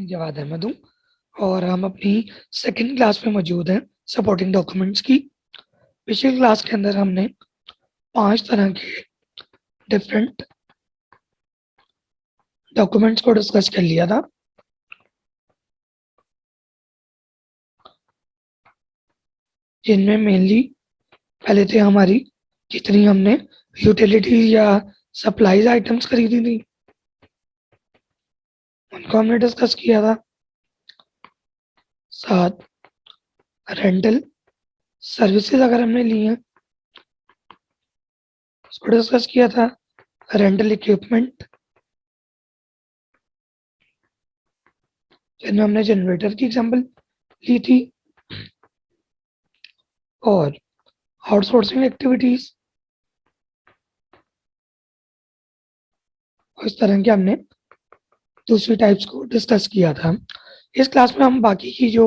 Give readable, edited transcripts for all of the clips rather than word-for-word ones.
जवाद अहमद हूँ और हम अपनी सेकंड क्लास में मौजूद हैं सपोर्टिंग डॉक्यूमेंट्स की। पिछली क्लास के अंदर हमने 5 तरह के डिफरेंट डॉक्यूमेंट्स को डिस्कस कर लिया था। जिनमें मेनली पहले थे हमारी जितनी हमने यूटिलिटीज या सप्लाईज आइटम्स खरीदी थी उनको हमने डिस्कस किया था। साथ रेंटल सर्विसेज अगर हमने ली हैं उसको डिस्कस किया था। रेंटल इक्विपमेंट जिनमें हमने जनरेटर की एग्जांपल ली थी और आउटसोर्सिंग एक्टिविटीज और इस तरह के हमने दूसरी टाइप्स को डिस्कस किया था। इस क्लास में हम बाकी की जो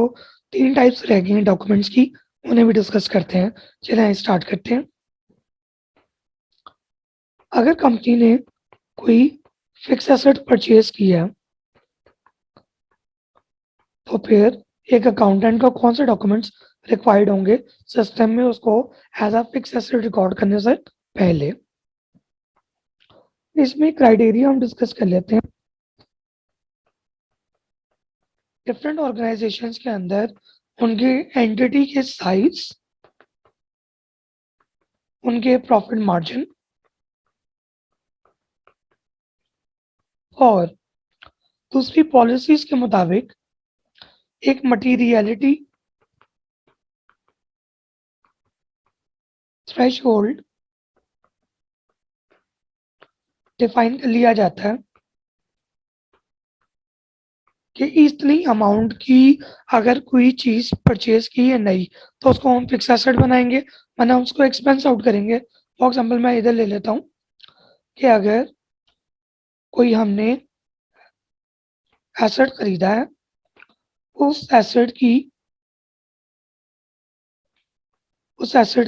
3 टाइप्स रह गई हैं डॉक्यूमेंट्स की उन्हें भी डिस्कस करते हैं। चलिए स्टार्ट करते हैं। अगर कंपनी ने कोई फिक्स एसेट परचेज किया तो फिर एक अकाउंटेंट को कौन से डॉक्यूमेंट्स रिक्वायर्ड होंगे सिस्टम में उसको as a fix asset record करने से पहले। इसमें क्राइटेरिया हम डिस्कस कर लेते हैं। डिफरेंट ऑर्गेनाइजेशंस के अंदर उनके एंटिटी के साइज, उनके प्रॉफिट मार्जिन और दूसरी पॉलिसीज के मुताबिक एक मटीरियलिटी थ्रेशहोल्ड डिफाइन कर लिया जाता है कि इतनी अमाउंट की अगर कोई चीज़ परचेज की है नहीं तो उसको हम फिक्स एसेट बनाएंगे वरना उसको एक्सपेंस आउट करेंगे। फॉर एग्जाम्पल मैं इधर ले लेता हूँ कि अगर कोई हमने एसेट खरीदा है उस एसेट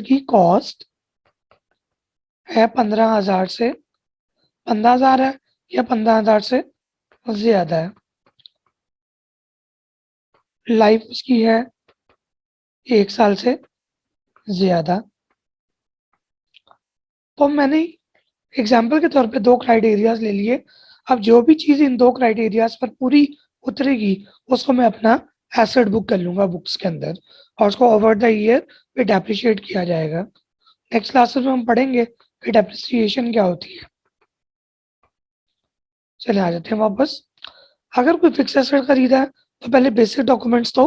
की कॉस्ट है 15,000 से 15,000 है या 15,000 से ज़्यादा है। लाइफ उसकी है 1 साल से ज़्यादा। तो मैंने एग्जाम्पल के तौर पे 2 क्राइटेरियाज ले लिए। अब जो भी चीज़ इन 2 क्राइटेरियाज पर पूरी उतरेगी उसको मैं अपना एसेट बुक कर लूँगा बुक्स के अंदर और उसको ओवर द ईयर पे डेप्रिशिएट किया जाएगा। नेक्स्ट क्लासेस में हम पढ़ेंगे कि डेप्रिसिएशन क्या होती है। चले आ जाते हैं वापस। अगर कोई फिक्स एसेट खरीदा है तो पहले बेसिक डॉक्यूमेंट्स तो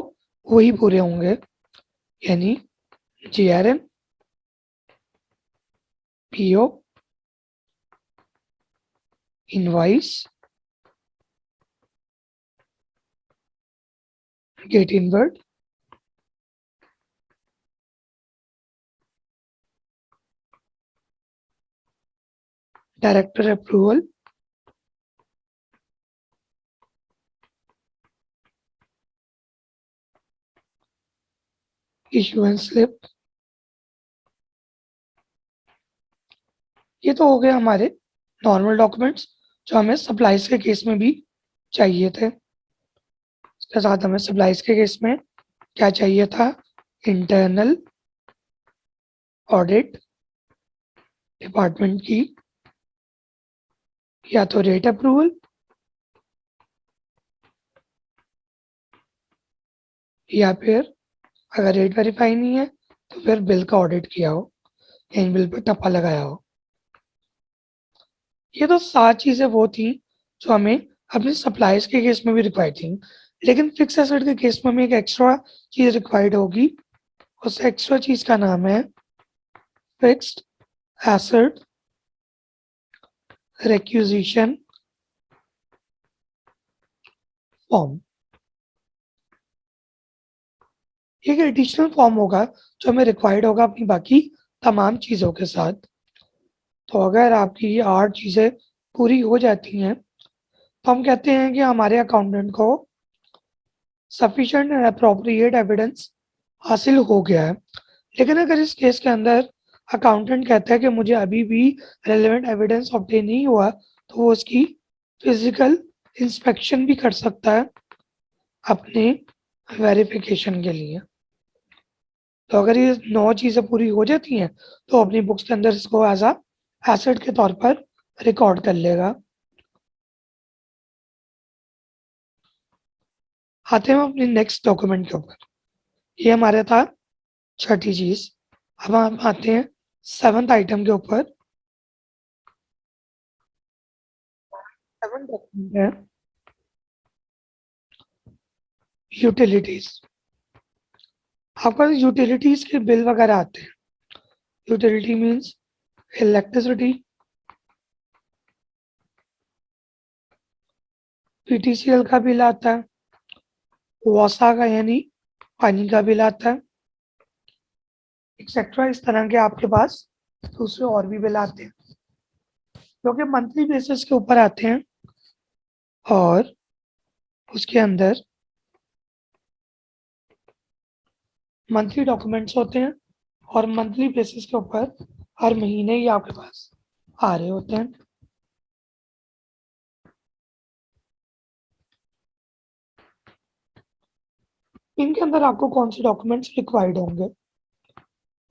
वही पूरे होंगे, यानी GRM, PO, invoice, gate inward, director approval, issuance slip. ये तो हो गए हमारे नॉर्मल डॉक्यूमेंट्स जो हमें सप्लाईज के केस में भी चाहिए थे। इसके साथ हमें सप्लाईज के केस में क्या चाहिए था? इंटरनल ऑडिट डिपार्टमेंट की या तो रेट अप्रूवल या फिर अगर रेट वेरीफाई नहीं है तो फिर बिल का ऑडिट किया हो, इन बिल पे टप्पा लगाया हो। ये तो 7 चीज़ें वो थी जो हमें अपने सप्लाईज के केस में भी रिक्वायर्ड थी। लेकिन फिक्स एसेट के केस में हमें एक एक्स्ट्रा चीज़ रिक्वायर्ड होगी। उस एक्स्ट्रा चीज़ का नाम है फिक्स्ड एसेट रिक्विजिशन फॉर्म। एक एडिशनल फॉर्म होगा जो हमें रिक्वायर्ड होगा अपनी बाकी तमाम चीज़ों के साथ। तो अगर आपकी ये 8 चीज़ें पूरी हो जाती हैं तो हम कहते हैं कि हमारे अकाउंटेंट को सफिशिएंट एंड अप्रोप्रिएट एविडेंस हासिल हो गया है। लेकिन अगर इस केस के अंदर अकाउंटेंट कहता है कि मुझे अभी भी रेलेवेंट एविडेंस ऑब्टेन नहीं हुआ तो वो उसकी फिजिकल इंस्पेक्शन भी कर सकता है अपने वेरिफिकेशन के लिए। तो अगर ये 9 चीज़ें पूरी हो जाती हैं तो अपनी बुक्स के अंदर इसको एज अ एसेट के तौर पर रिकॉर्ड कर लेगा। आते हैं हम अपनी नेक्स्ट डॉक्यूमेंट के ऊपर। ये हमारा था छठी चीज़। अब हम आते हैं 7th आइटम के ऊपर। 7th डॉक्यूमेंट है यूटिलिटीज। आपका यूटिलिटीज के बिल वगैरह आते हैं। यूटिलिटी मीन्स इलेक्ट्रिसिटी, पीटीसीएल का बिल आता है, वॉसा का यानी पानी का बिल आता है, एक्सेट्रा। इस तरह के आपके पास दूसरे और भी बिल आते हैं जो कि मंथली बेसिस के ऊपर आते हैं और उसके अंदर मंथली डॉक्यूमेंट्स होते हैं और मंथली बेसिस के ऊपर हर महीने ही आपके पास आ रहे होते हैं। इनके अंदर आपको कौन से डॉक्यूमेंट्स रिक्वायर्ड होंगे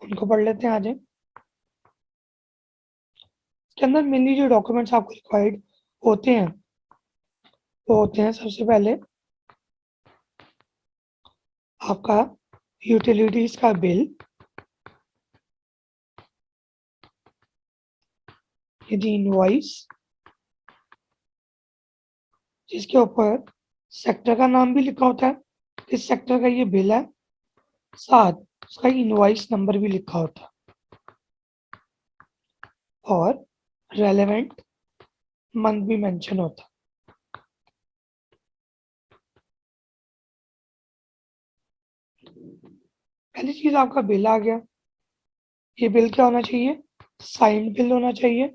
उनको पढ़ लेते हैं। आज के अंदर मेनली जो डॉक्यूमेंट्स आपको रिक्वायर्ड होते हैं वो होते हैं सबसे पहले आपका यूटिलिटीज का बिल, यदि इनवॉइस जिसके ऊपर सेक्टर का नाम भी लिखा होता है, इस सेक्टर का ये बिल है, साथ उसका इनवॉइस नंबर भी लिखा होता है और रेलेवेंट मंथ भी मेंशन होता है। पहली चीज आपका बिल आ गया। ये बिल क्या होना चाहिए? साइंड बिल होना चाहिए।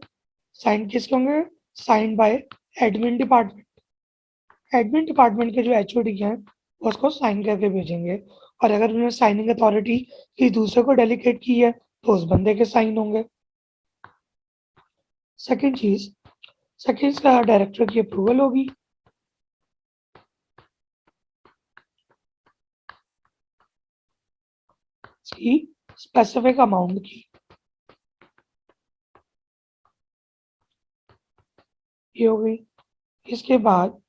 साइंड किसके होंगे? Signed by admin department. Admin department के जो एचओडी हैं वो उसको साइन करके भेजेंगे और अगर उन्होंने साइनिंग अथॉरिटी किसी दूसरे को डेलीगेट की है तो उस बंदे के साइन होंगे। सेकंड चीज, सेकंड का डायरेक्टर की अप्रूवल होगी। इसकी स्पेसिफिक अमाउंट की, ये हो गई। इसके बाद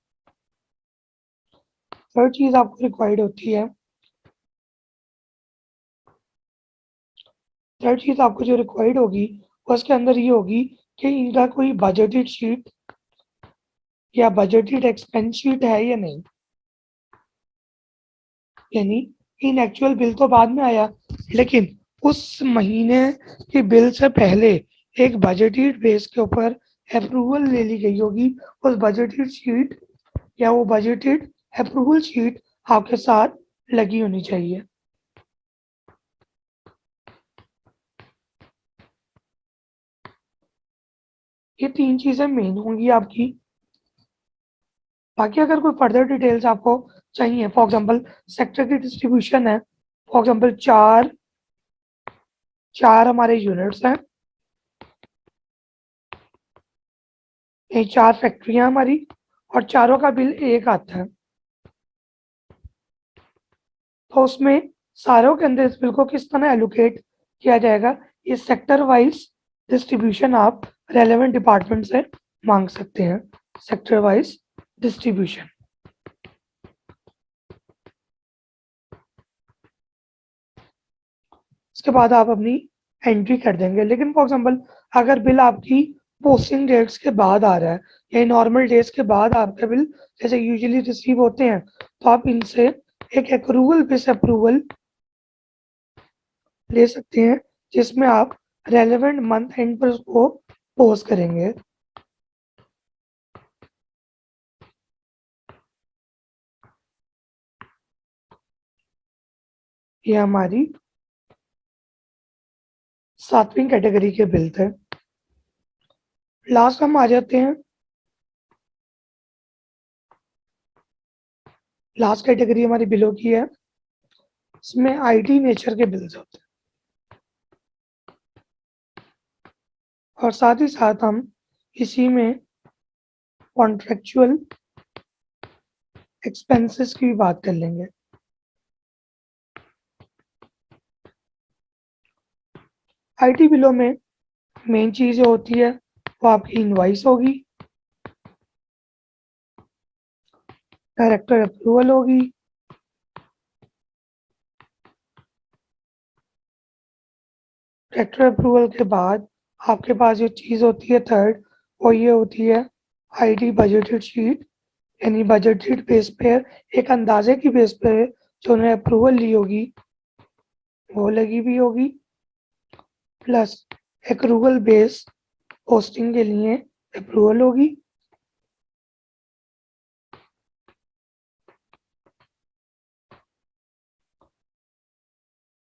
थर्ड चीज आपको रिक्वायर्ड होती है। थर्ड चीज आपको जो रिक्वायर्ड होगी वो उसके अंदर ये होगी कि इनका कोई बजटेड शीट या बजटेड एक्सपेंस शीट है या नहीं। यानी इन एक्चुअल बिल तो बाद में आया लेकिन उस महीने के बिल से पहले एक बजटेड बेस के ऊपर अप्रूवल ले ली गई होगी। उस बजटेड शीट या वो बजटेड अप्रूवल शीट आपके साथ लगी होनी चाहिए। ये तीन चीजें मेन होंगी आपकी। बाकी अगर कोई फर्दर डिटेल्स आपको चाहिए, फॉर एग्जांपल सेक्टर की डिस्ट्रीब्यूशन है, फॉर एग्जांपल चार चार हमारे यूनिट्स हैं, ये चार फैक्ट्रियां हमारी और चारों का बिल एक आता है, तो उसमें सारों के अंदर इस बिल को किस तरह एलोकेट किया जाएगा, ये सेक्टर वाइज डिस्ट्रीब्यूशन आप रेलेवेंट डिपार्टमेंट से मांग सकते हैं। Sector wise distribution. उसके बाद आप अपनी एंट्री कर देंगे। लेकिन फॉर एग्जांपल अगर बिल आपकी पोस्टिंग डेट्स के बाद आ रहा है या नॉर्मल डेज के बाद आपके बिल जैसे यूजुअली रिसीव होते हैं तो आप इनसे एक अप्रूवल बेस अप्रूवल ले सकते हैं जिसमें आप रेलेवेंट मंथ एंड पर उसको पोस्ट करेंगे। ये हमारी 7वीं कैटेगरी के बिल थे। लास्ट हम आ जाते हैं लास्ट कैटेगरी हमारी बिलों की है, इसमें आईटी नेचर के बिल्स होते हैं और साथ ही साथ हम इसी में कॉन्ट्रेक्चुअल एक्सपेंसेस की भी बात कर लेंगे। आईटी बिलों में मेन चीज़ जो होती है वो आपकी इनवॉइस होगी, डायरेक्टर अप्रूवल होगी, डायरेक्टर अप्रूवल के बाद आपके पास जो चीज़ होती है थर्ड, वो ये होती है आईटी बजटेड शीट, यानी बजट शीट बेस पे एक अंदाजे की बेस पे जो उन्होंने अप्रूवल ली होगी वो लगी हुई होगी, प्लस एक्रूवल बेस पोस्टिंग के लिए अप्रूवल होगी,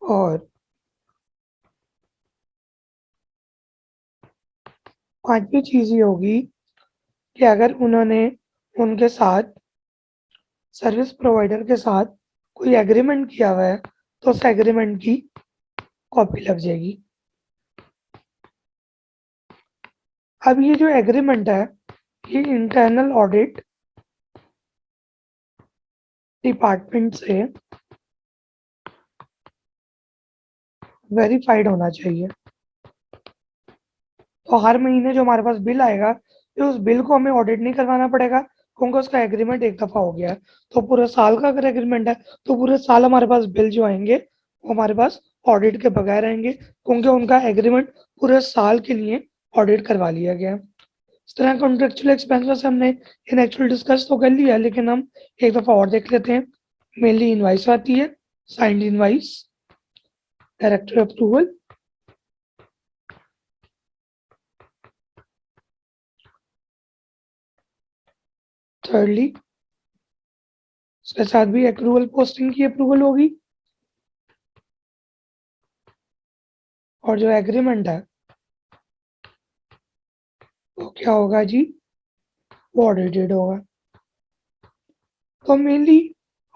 और पांचवी चीज़ ये होगी कि अगर उन्होंने उनके साथ सर्विस प्रोवाइडर के साथ कोई एग्रीमेंट किया हुआ है तो उस एग्रीमेंट की कॉपी लग जाएगी। अब ये जो एग्रीमेंट है ये इंटरनल ऑडिट डिपार्टमेंट से वेरीफाइड होना चाहिए। तो हर महीने जो हमारे पास बिल आएगा तो उस बिल को हमें ऑडिट नहीं करवाना पड़ेगा क्योंकि उसका एग्रीमेंट एक दफ़ा हो गया है। तो पूरे साल का अगर एग्रीमेंट है तो पूरे साल हमारे पास बिल जो आएंगे वो हमारे पास ऑडिट के बगैर आएंगे क्योंकि उनका एग्रीमेंट पूरे साल के लिए ऑडिट करवा लिया गया है। इस तरह कॉन्ट्रेक्चुअल एक्सपेंसेस हमने इन एक्चुअल डिस्कस तो कर लिया, लेकिन हम एक दफ़ा और देख लेते हैं। मेनली इनवाइस आती है, signed invoice, director approval, thirdly इसके साथ भी अप्रूवल पोस्टिंग की अप्रूवल होगी, और जो एग्रीमेंट है वो क्या होगा जी, वो ऑडिटेड होगा। तो मेनली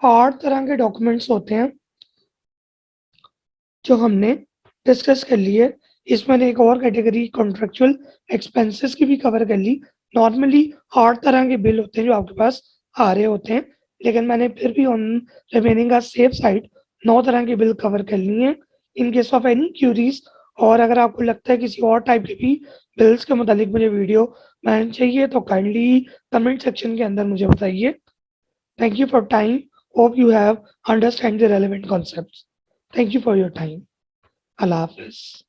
8 तरह के डॉक्यूमेंट्स होते हैं जो हमने डिस्कस कर लिए। इसमें एक और कैटेगरी कॉन्ट्रेक्चुअल एक्सपेंसेस की भी कवर कर ली। नॉर्मली 8 तरह के बिल होते हैं जो आपके पास आ रहे होते हैं, लेकिन मैंने फिर भी ऑन रिमेनिंग का सेफ साइड 9 तरह के बिल कवर कर लिए हैं। In case of any curies, और अगर आपको लगता है किसी और टाइप के भी बिल्स के मुतालिक मुझे वीडियो बनानी चाहिए तो काइंडली कमेंट सेक्शन के अंदर मुझे बताइए। Thank you for time, hope you have understand the relevant concepts. Thank you for your time. Allah Hafiz.